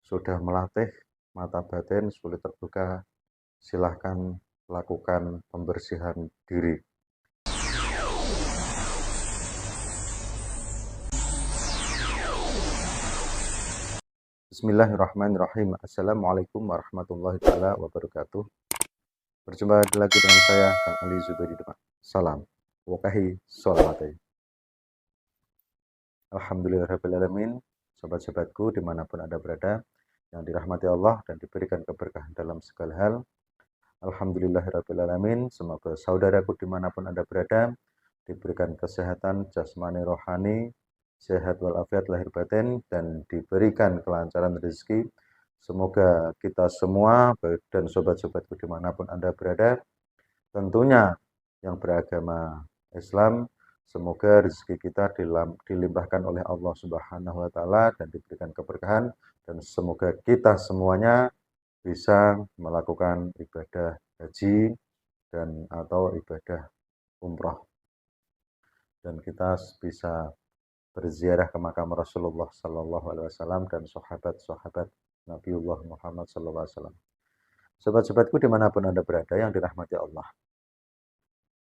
sudah melatih mata batin sulit terbuka, silahkan lakukan pembersihan diri. Bismillahirrahmanirrahim. Assalamualaikum warahmatullahi wabarakatuh. Berjumpa lagi dengan saya, Kang Ali Zubairi Demak. Salam. Wakahi sholawati. Alhamdulillahirrahmanirrahim. Sobat-sobatku dimanapun Anda berada, yang dirahmati Allah dan diberikan keberkahan dalam segala hal. Alhamdulillahirrahmanirrahim. Semoga saudaraku dimanapun Anda berada, diberikan kesehatan jasmani rohani, sehat walafiat lahir batin, dan diberikan kelancaran rezeki. Semoga kita semua dan sobat-sobatku dimanapun Anda berada, tentunya yang beragama Islam, semoga rezeki kita dilimpahkan oleh Allah Subhanahu wa Ta'ala dan diberikan keberkahan, dan semoga kita semuanya bisa melakukan ibadah haji dan atau ibadah umroh, dan kita bisa berziarah ke makam Rasulullah Sallallahu Alaihi Wasallam dan sahabat-sahabat Nabiullah Muhammad Sallallahu Alaihi Wasallam. Sobat-sobatku dimanapun Anda berada yang dirahmati Allah.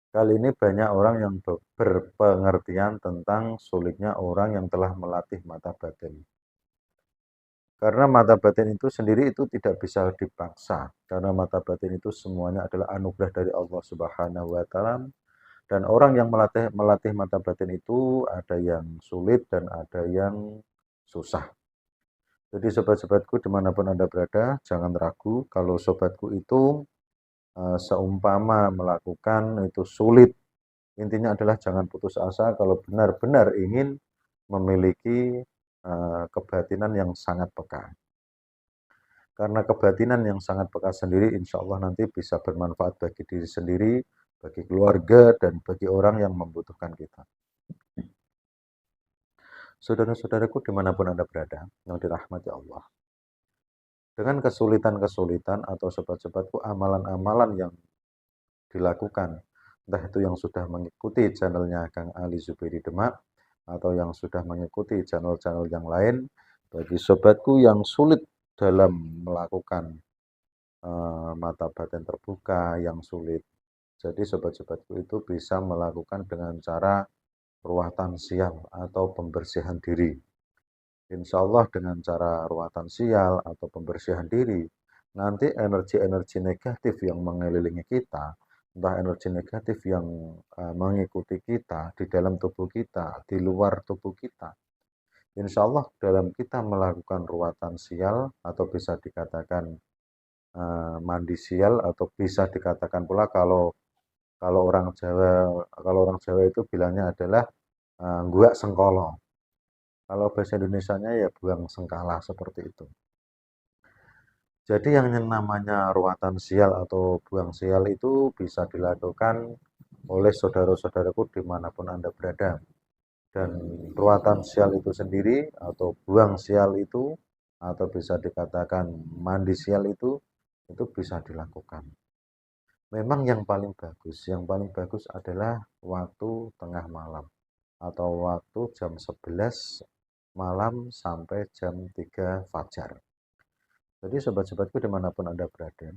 Kali ini banyak orang yang berpengertian tentang sulitnya orang yang telah melatih mata batin. Karena mata batin itu sendiri itu tidak bisa dipaksa. Karena mata batin itu semuanya adalah anugerah dari Allah Subhanahu wa Ta'ala. Dan orang yang melatih mata batin itu ada yang sulit dan ada yang susah. Jadi sobat-sobatku dimanapun Anda berada, jangan ragu kalau sobatku itu seumpama melakukan itu sulit. Intinya adalah jangan putus asa kalau benar-benar ingin memiliki kebatinan yang sangat peka. Karena kebatinan yang sangat peka sendiri insya Allah nanti bisa bermanfaat bagi diri sendiri, bagi keluarga, dan bagi orang yang membutuhkan kita. Saudara-saudaraku dimanapun Anda berada, yang dirahmati Allah. Dengan kesulitan-kesulitan atau sobat-sobatku amalan-amalan yang dilakukan, entah itu yang sudah mengikuti channelnya Kang Ali Zubairi Demak, atau yang sudah mengikuti channel-channel yang lain, bagi sobatku yang sulit dalam melakukan mata batin terbuka, yang sulit. Jadi sobat-sobatku itu bisa melakukan dengan cara ruatan sial atau pembersihan diri. Insya Allah dengan cara ruatan sial atau pembersihan diri, nanti energi-energi negatif yang mengelilingi kita, entah energi negatif yang mengikuti kita di dalam tubuh kita, di luar tubuh kita, insya Allah dalam kita melakukan ruatan sial atau bisa dikatakan mandi sial, atau bisa dikatakan pula kalau orang Jawa itu bilangnya adalah guak sengkolo. Kalau bahasa Indonesianya ya buang sengkala, seperti itu. Jadi yang namanya ruatan sial atau buang sial itu bisa dilakukan oleh saudara-saudaraku dimanapun Anda berada. Dan ruatan sial itu sendiri atau buang sial itu, atau bisa dikatakan mandi sial itu bisa dilakukan. Memang yang paling bagus adalah waktu tengah malam atau waktu jam 11 malam sampai jam 3 fajar. Jadi sobat-sobatku dimanapun Anda berada,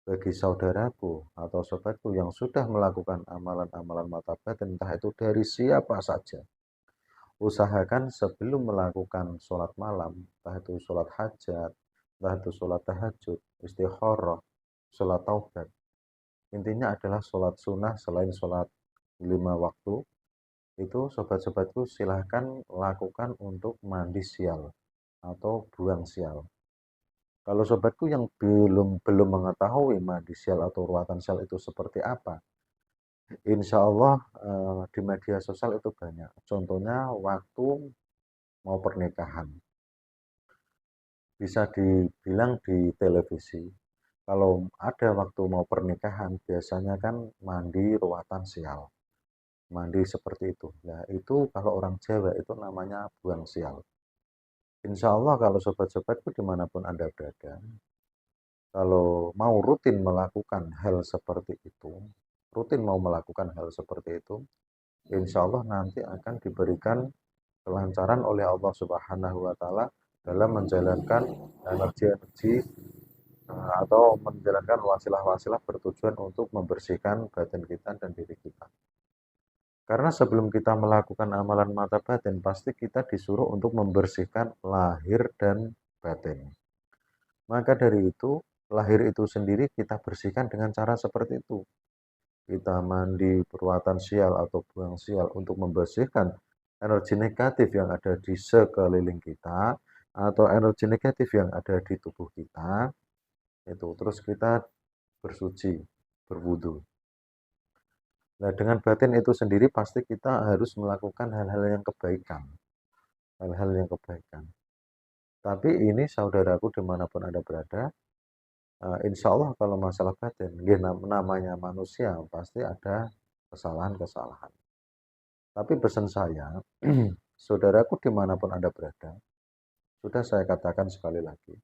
bagi saudaraku atau sobatku yang sudah melakukan amalan-amalan mata batin, entah itu dari siapa saja, usahakan sebelum melakukan sholat malam, entah itu sholat hajat, entah itu sholat tahajud, istikharah, sholat taubat, intinya adalah sholat sunnah selain sholat 5 waktu, itu sobat-sobatku silahkan lakukan untuk mandi sial atau buang sial. Kalau sobatku yang belum mengetahui mandi sial atau ruatan sial itu seperti apa, insya Allah di media sosial itu banyak. Contohnya waktu mau pernikahan, bisa dibilang di televisi. Kalau ada waktu mau pernikahan, biasanya kan mandi ruatan sial. Mandi seperti itu. Nah, itu kalau orang Jawa itu namanya buang sial. Insya Allah kalau sobat-sobatku dimanapun Anda berada, kalau mau rutin melakukan hal seperti itu, insya Allah nanti akan diberikan kelancaran oleh Allah Subhanahu wa Ta'ala dalam menjalankan energi-energi atau menjalankan wasilah-wasilah bertujuan untuk membersihkan batin kita dan diri kita. Karena sebelum kita melakukan amalan mata batin, pasti kita disuruh untuk membersihkan lahir dan batin. Maka dari itu, lahir itu sendiri kita bersihkan dengan cara seperti itu. Kita mandi perbuatan sial atau buang sial untuk membersihkan energi negatif yang ada di sekeliling kita atau energi negatif yang ada di tubuh kita, itu terus kita bersuci, berwudu. Nah, dengan batin itu sendiri pasti kita harus melakukan hal-hal yang kebaikan. Hal-hal yang kebaikan. Tapi ini saudaraku dimanapun Anda berada, insya Allah kalau masalah batin, namanya manusia pasti ada kesalahan-kesalahan. Tapi pesan saya, saudaraku dimanapun Anda berada, sudah saya katakan sekali lagi,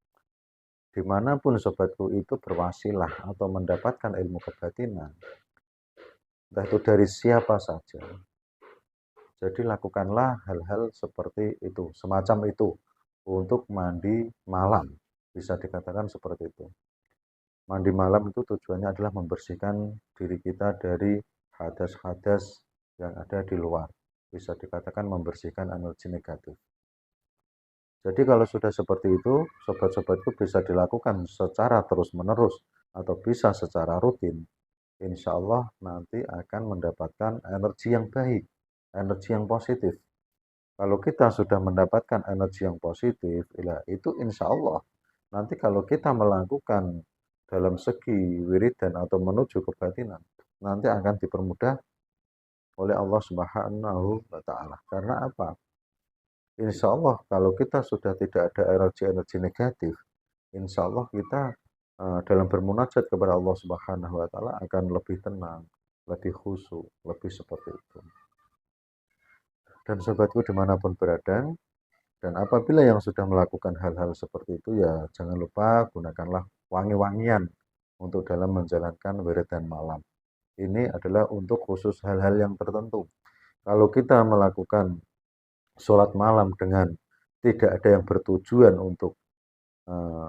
dimanapun sobatku itu berwasilah atau mendapatkan ilmu kebatinan, entah itu dari siapa saja, jadi lakukanlah hal-hal seperti itu, semacam itu, untuk mandi malam, bisa dikatakan seperti itu. Mandi malam itu tujuannya adalah membersihkan diri kita dari hadas-hadas yang ada di luar, bisa dikatakan membersihkan energi negatif. Jadi kalau sudah seperti itu, sobat-sobatku bisa dilakukan secara terus-menerus atau bisa secara rutin. Insya Allah nanti akan mendapatkan energi yang baik, energi yang positif. Kalau kita sudah mendapatkan energi yang positif, itu insya Allah nanti kalau kita melakukan dalam segi wiridan atau menuju kebatinan, nanti akan dipermudah oleh Allah Subhanahu wa Ta'ala. Karena apa? Insya Allah kalau kita sudah tidak ada energi-energi negatif, insya Allah kita dalam bermunajat kepada Allah Subhanahu wa Ta'ala akan lebih tenang, lebih khusyuk, lebih seperti itu. Dan sobatku dimanapun berada, dan apabila yang sudah melakukan hal-hal seperti itu, ya jangan lupa gunakanlah wangi-wangian untuk dalam menjalankan wiridan malam. Ini adalah untuk khusus hal-hal yang tertentu. Kalau kita melakukan sholat malam dengan tidak ada yang bertujuan untuk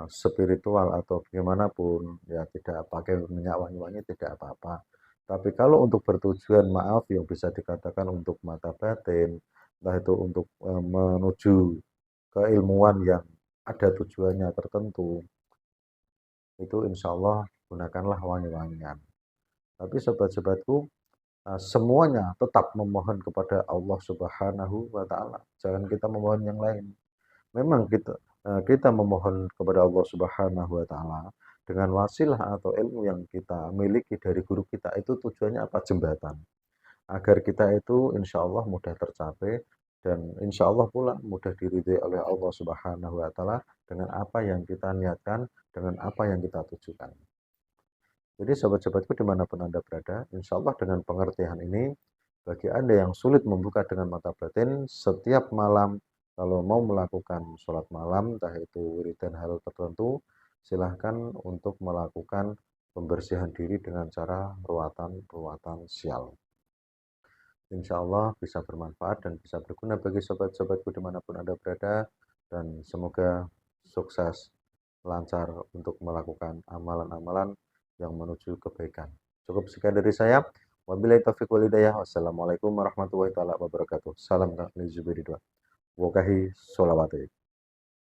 spiritual atau bagaimanapun, ya tidak pakai minyak wangi-wangi tidak apa-apa. Tapi kalau untuk bertujuan maaf yang bisa dikatakan untuk mata batin, entah itu untuk menuju keilmuan yang ada tujuannya tertentu, itu insya Allah gunakanlah wangi-wangian. Tapi sobat-sobatku, semuanya tetap memohon kepada Allah Subhanahu wa Ta'ala. Jangan kita memohon yang lain. Memang kita memohon kepada Allah Subhanahu wa Ta'ala dengan wasilah atau ilmu yang kita miliki dari guru kita, itu tujuannya apa? Jembatan. Agar kita itu insya Allah mudah tercapai dan insya Allah pula mudah diridhai oleh Allah Subhanahu wa Ta'ala dengan apa yang kita niatkan, dengan apa yang kita tujukan. Jadi sobat-sobatku dimanapun Anda berada, insya Allah dengan pengertian ini, bagi Anda yang sulit membuka dengan mata batin, setiap malam kalau mau melakukan sholat malam, entah itu wiridan hal tertentu, silahkan untuk melakukan pembersihan diri dengan cara ruatan-ruatan sial. Insya Allah bisa bermanfaat dan bisa berguna bagi sobat-sobatku dimanapun Anda berada, dan semoga sukses, lancar untuk melakukan amalan-amalan yang menuju kebaikan. Cukup sekian dari saya. Wabillahi taufiq wal hidayah. Wassalamualaikum warahmatullahi wabarakatuh. Salam kak Zubairi 2. Wokahi sholawati.